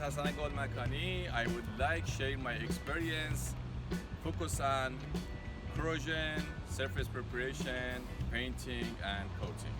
Hassan Golmakani. I would like share my experience, focus on corrosion, surface preparation, painting, and coating.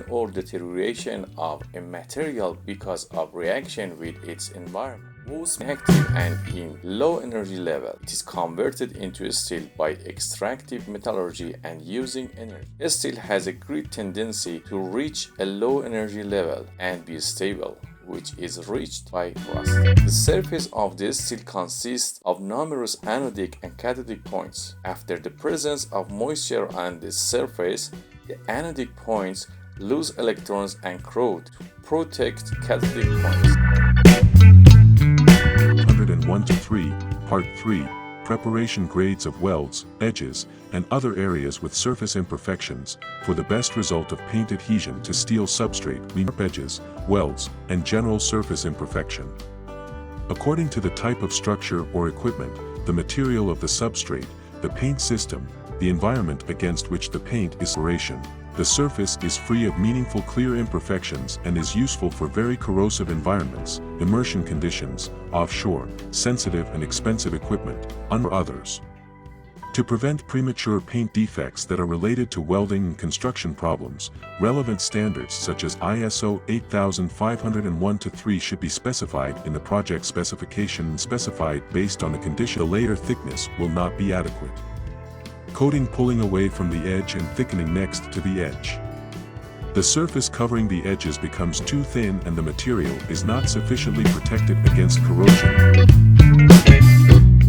Or deterioration of a material because of reaction with its environment. Most active and in low energy level, it is converted into steel by extractive metallurgy and using energy. Steel has a great tendency to reach a low energy level and be stable, which is reached by rust. The surface of this steel consists of numerous anodic and cathodic points. After the presence of moisture on this surface, the anodic points lose electrons and corrode to protect cathodic points. 101-3, Part 3, Preparation grades of welds, edges, and other areas with surface imperfections, for the best result of paint adhesion to steel substrate, edges, welds, and general surface imperfection. According to the type of structure or equipment, the material of the substrate, the paint system, the environment against which the paint is preparation, the surface is free of meaningful clear imperfections and is useful for very corrosive environments, immersion conditions, offshore, sensitive and expensive equipment, among others. To prevent premature paint defects that are related to welding and construction problems, relevant standards such as ISO 8501-3 should be specified in the project specification and specified based on the condition. The layer thickness will not be adequate. Coating pulling away from the edge and thickening next to the edge. The surface covering the edges becomes too thin and the material is not sufficiently protected against corrosion.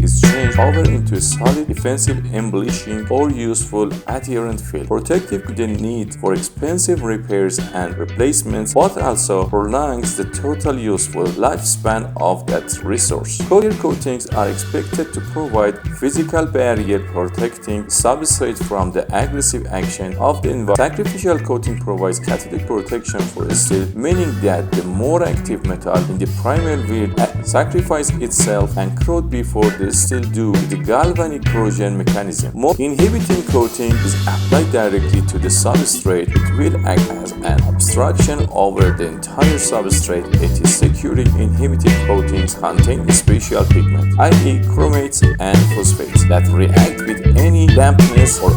Is changed over into a solid defensive embellishing or useful adherent film. Protective the need for expensive repairs and replacements, but also prolongs the total useful lifespan of that resource. Clear coatings are expected to provide physical barrier protecting substrate from the aggressive action of the environment. Sacrificial coating provides cathodic protection for steel, meaning that the more active metal in the primer will sacrifice itself and corrode before the steel due to the galvanic corrosion mechanism. More inhibiting coating is applied directly to the substrate. It will act as an obstruction over the entire substrate. It is securing inhibiting coatings contain special pigment, i.e. chromates and phosphates, that react with any dampness or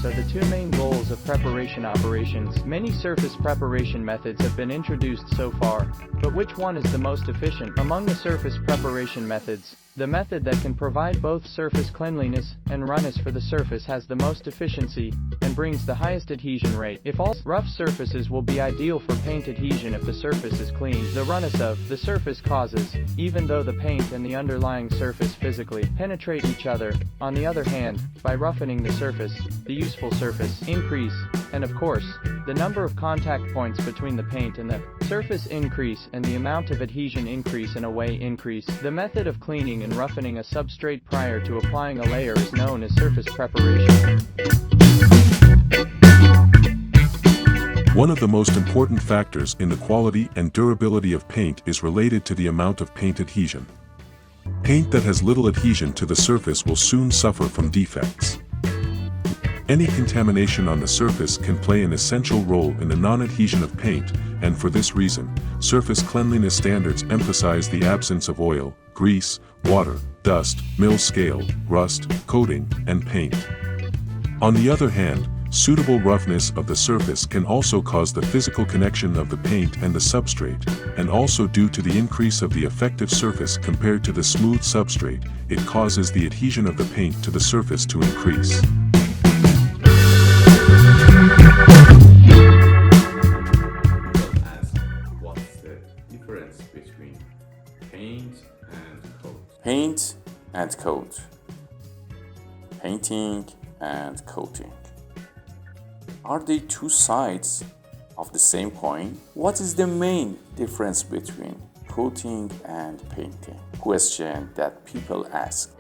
are the two main goals of preparation operations. Many surface preparation methods have been introduced so far, but which one is the most efficient? Among the surface preparation methods, the method that can provide both surface cleanliness and roughness for the surface has the most efficiency and brings the highest adhesion rate. If all rough surfaces will be ideal for paint adhesion if the surface is clean, the roughness of the surface causes, even though the paint and the underlying surface physically penetrate each other. On the other hand, by roughening the surface, the useful surface increase, and of course, the number of contact points between the paint and the surface increase and the amount of adhesion increase in a way increase. The method of cleaning and roughening a substrate prior to applying a layer is known as surface preparation. One of the most important factors in the quality and durability of paint is related to the amount of paint adhesion. Paint that has little adhesion to the surface will soon suffer from defects. Any contamination on the surface can play an essential role in the non-adhesion of paint, and for this reason, surface cleanliness standards emphasize the absence of oil, grease, water, dust, mill scale, rust, coating, and paint. On the other hand, suitable roughness of the surface can also cause the physical connection of the paint and the substrate, and also due to the increase of the effective surface compared to the smooth substrate, it causes the adhesion of the paint to the surface to increase. What's the difference between paint and coat? Paint and coat. Painting and coating. Are they two sides of the same coin? What is the main difference between coating and painting? Question that people ask.